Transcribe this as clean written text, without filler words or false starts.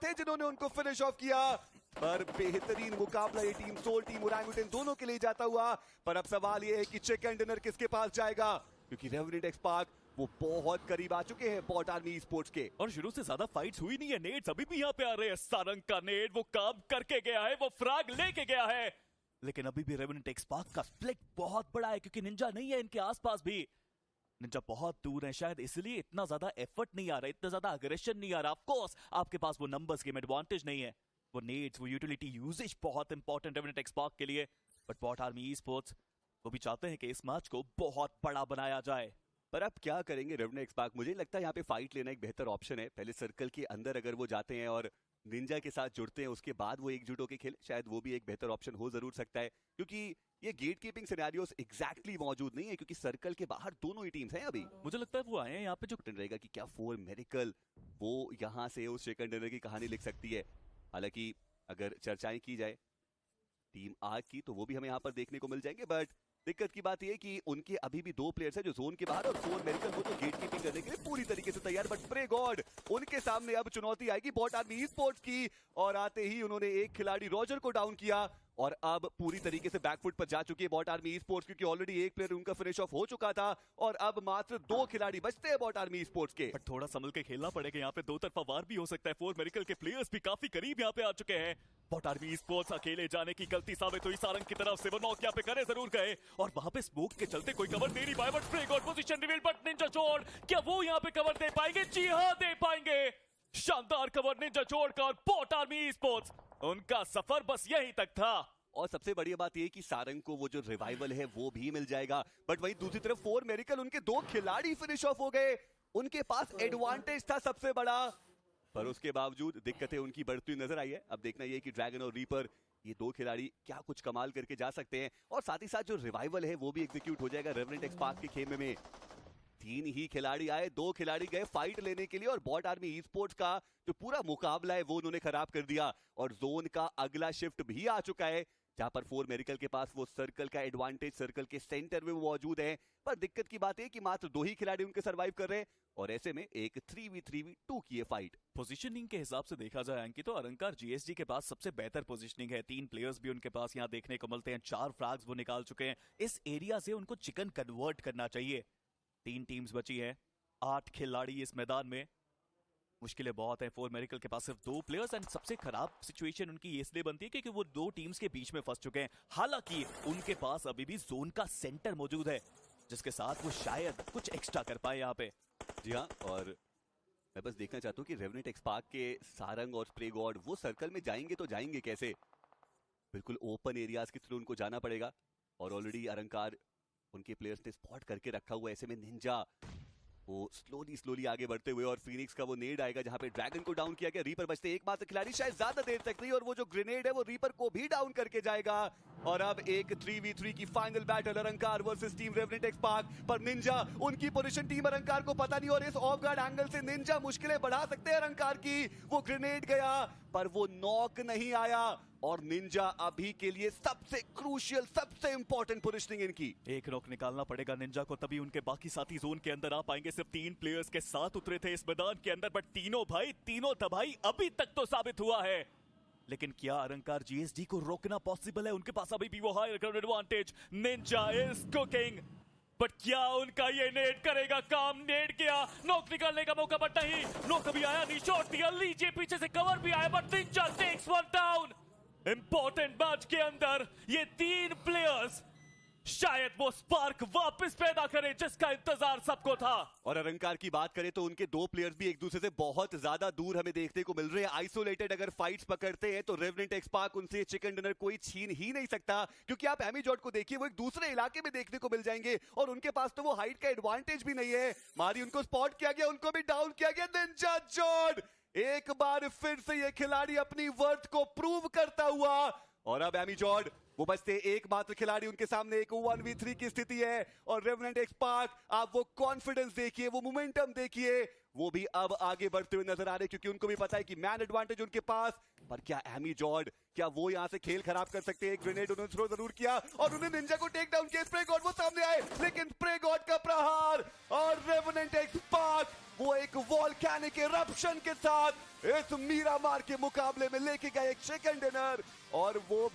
थे जिन्होंने उनको फिनिश ऑफ किया। पर बेहतरीन मुकाबला ये टीम सोल टीम ओरंगुटन दोनों के लिए जाता हुआ। पर अब सवाल ये है कि चिकन डिनर किसके पास जाएगा, क्योंकि रेवेनेंट एक्सपार्क वो बहुत करीब आ चुके हैं बॉट आर्मी स्पोर्ट्स के। और शुरू से ज्यादा फाइट्स हुई नहीं है, नेड्स अभी भी यहाँ पे आ रहे हैं। सारंग का नेड वो काम करके गया है, वो फ्रैग लेके गया है, लेकिन अभी भी रेवेनेंट एक्सपार्क का स्प्लिट बहुत बड़ा है, क्योंकि निंजा नहीं है इनके आसपास भी। निंजा बहुत दूर है, शायद इसलिए इतना ज्यादा एफर्ट नहीं आ रहा, इतना ज्यादा अग्रेशन नहीं आ रहा। ऑफ कोर्स आपके पास वो नंबर्स गेम एडवांटेज नहीं है, वो नेड्स वो यूटिलिटी यूजेज बहुत इंपॉर्टेंट रेवेनेंट एक्सपार्क के लिए। But Bot Army esports वो भी चाहते हैं कि इस मैच को बहुत बड़ा बनाया जाए। पर अब क्या करेंगे रेवेनेंट एक्सपार्क? मुझे लगता है यहाँ पे फाइट लेना एक बेहतर ऑप्शन है। पहले सर्कल के अंदर अगर वो जाते हैं और निंजा के साथ जुड़ते हैं, उसके बाद वो एकजुट होकर खेले, शायद वो भी एक बेहतर ऑप्शन हो जरूर सकता है। क्योंकि ये गेट कीपिंग सिनेरियोस एग्जैक्टली मौजूद नहीं है, क्योंकि सर्कल के बाहर दोनों ही टीम्स हैं अभी। मुझे लगता है वो आए हैं यहाँ पे जो रहेगा कि क्या फोर मेरिकल वो यहाँ से उस चिकन डिनर की कहानी लिख सकती है। हालांकि अगर चर्चाएं की जाए टीम आग की, तो वो भी हमें यहाँ पर देखने को मिल जाएंगे। बट दिक्कत की बात यह कि उनके अभी भी दो प्लेयर्स हैं जो जोन के बाहर, और फोर मेरिकल वो तो गेट कीपिंग करने के लिए पूरी तरीके से तैयार। बट प्रे गॉड उनके सामने अब चुनौती आएगी बॉट आर्मी ई स्पोर्ट्स की। और आते ही उन्होंने एक खिलाड़ी रॉजर को डाउन किया, और अब पूरी तरीके से बैकफुट पर जा चुकी है बॉट आर्मी ई स्पोर्ट्स, क्योंकि ऑलरेडी एक प्लेयर उनका फिनिश ऑफ हो चुका था। और अब मात्र 2 खिलाड़ी बचते हैं बॉट आर्मी ई स्पोर्ट्स के। बट थोड़ा संभल के खेलना पड़ेगा, यहाँ पे दो तरफा वार भी हो सकता है। फोर मेरिकल के प्लेयर्स भी काफी करीब यहाँ पे आ चुके हैं। बॉट आर्मी स्पोर्ट्स अकेले जाने की गलती साबित हुई सारंग की तरफ से, वो नॉक यहाँ पे करे जरूर गए, और वहां पे स्मोक के चलते कोई कवर दे नहीं पाए। But spray God position reveal, but Ninja जोड़ क्या वो यहाँ पे कवर दे पाएंगे? जी हाँ दे पाएंगे। शानदार कवर निंजा जोड़ का, और बॉट आर्मी स्पोर्ट्स उनका सफर बस यहीं तक था। और सबसे बढ़िया बात यह कि सारंग को वो जो रिवाइवल है वो भी मिल जाएगा। बट वहीं दूसरी तरफ फोर मेरिकल उनके 2 खिलाड़ी फिनिश ऑफ हो गए, उनके पास एडवांटेज था सबसे बड़ा, पर उसके बावजूद दिक्कतें उनकी बढ़ती हुई नजर आई है। अब देखना यह कि ड्रैगन और रीपर ये 2 खिलाड़ी क्या कुछ कमाल करके जा सकते हैं, और साथ ही साथ जो रिवाइवल है वो भी एग्जीक्यूट हो जाएगा रेवेनेंट एक्सपार्क के खेमे में। 3 ही खिलाड़ी आए, 2 खिलाड़ी गए फाइट लेने के लिए, और बॉट आर्मी ई स्पोर्ट्स का जो पूरा मुकाबला है वो उन्होंने खराब कर दिया। और जोन का अगला शिफ्ट भी आ चुका है, जहां पर फोर मेरिकल के पास वो सर्कल का एडवांटेज सर्कल के सेंटर में वो मौजूद है। पर दिक्कत की बात है कि मात्र 2 ही खिलाड़ी उनके सर्वाइव कर रहे हैं, और ऐसे में एक 3v3v2 की ये फाइट। पोजीशनिंग के हिसाब से देखा जाए अंकित, तो अलंकार जीएसजी के पास सबसे बेहतर पोजीशनिंग है। 3 प्लेयर्स भी उनके पास यहाँ देखने को मिलते हैं, 4 फ्रैग्स वो निकाल चुके हैं। इस एरिया से उनको चिकन कन्वर्ट करना चाहिए। 3 टीम्स बची है, 8 खिलाड़ी इस मैदान में, मुश्किलें बहुत है। फोर मेरिकल के पास सिर्फ 2 प्लेयर्स, एंड सबसे खराब सिचुएशन उनकी इसलिए बनती है क्योंकि वो 2 टीम्स के बीच में फंस चुके हैं। हालांकि उनके पास अभी भी जोन का सेंटर मौजूद है, जिसके साथ वो शायद कुछ एक्स्ट्रा कर पाए यहाँ पे। जी हाँ, और मैं बस देखना चाहता हूँ कि रेवेनेंट एक्सपार्क के सारंग और स्प्रे गॉड वो सर्कल में जाएंगे तो जाएंगे कैसे? बिल्कुल ओपन एरियाज के थ्रू उनको जाना पड़ेगा, और ऑलरेडी अलंकार उनके प्लेयर्स ने स्पॉट करके रखा हुआ है। ऐसे में निंजा वो स्लोली आगे बढ़ते हुए, और फिनिक्स का वो नेड आएगा जहां पे ड्रैगन को डाउन किया गया। रीपर बचते एकमात्र खिलाड़ी, शायद ज्यादा देर तक नहीं, और वो जो ग्रेनेड है वो रीपर को भी डाउन करके जाएगा। और अब एक 3v3 की फाइनल बैटल, अलंकार वर्सेस टीम रेवेनेंट एक्सपार्क। पर निंजा उनकी पोजीशन टीम अलंकार को पता नहीं, और इस ऑफ गार्ड एंगल से निंजा मुश्किलें बढ़ा सकते हैं अलंकार की। वो ग्रेनेड गया पर वो नॉक नहीं आया, और निंजा अभी के लिए सबसे क्रूशियल सबसे इंपॉर्टेंट पोजीशनिंग इनकी। एक नॉक निकालना पड़ेगा निंजा को, तभी उनके बाकी साथी जोन के अंदर आ पाएंगे। सिर्फ 3 प्लेयर्स के साथ उतरे थे इस मैदान के अंदर, बट तीनों तबाही अभी तक तो साबित हुआ है। लेकिन क्या अलंकार जीएसडी को रोकना पॉसिबल है? उनके पास अभी भी वो higher ground advantage. Ninja is cooking, but क्या उनका ये नेड करेगा काम? नेड किया, नॉक निकालने का मौका, बट नहीं, नॉक अभी आया नहीं, शॉट दिया, लीजिए पीछे से कवर भी आया, but Ninja takes 1 down. Important match के अंदर ये 3 प्लेयर्स शायद वो स्पार्क वापस पैदा करे जिसका इंतजार सबको था। और अलंकार की बात करें तो उनके 2 प्लेयर्स भी एक दूसरे से बहुत ज्यादा दूर हमें देखने को मिल रहे हैं। आइसोलेटेड अगर फाइट्स पकड़ते हैं तो रेवेनेंट एक्सपार्क उनसे चिकन डिनर कोई छीन ही नहीं सकता, क्योंकि आप एमी जॉर्ड को देखिए, वो एक दूसरे इलाके में देखने को मिल जाएंगे, और उनके पास तो वो हाइट का एडवांटेज भी नहीं है। मारी उनको स्पॉट किया गया, उनको भी डाउन किया गया। निंजा जॉर्ड एक बार फिर से ये खिलाड़ी अपनी वर्थ को प्रूव करता हुआ, और अब एमी जॉर्ड वो बचते एकमात्र खिलाड़ी, उनके सामने एक 1v3 की स्थिति है। और रेवेनेंट एक्सपार्क आप वो कॉन्फिडेंस देखिए, वो मोमेंटम देखिए, वो भी अब आगे बढ़ते हुए नजर आ रहे हैं, क्योंकि उनको भी पता है कि मैन एडवांटेज उनके पास। पर क्या एमी जॉर्ड, क्या वो यहां से खेल खराब कर सकते हैं? एक ग्रेनेड उन्होंने थ्रो जरूर किया और उन्हें निंजा को टेक डाउन किया। स्प्रे गॉड वो सामने आए, लेकिन स्प्रे गॉड का प्रहार और रेवेनेंट एक्स पार्क वो एक वॉल्केनिक इरप्शन के साथ इस मीरामार के मुकाबले में लेके गए एक चिकन डिनर, और वो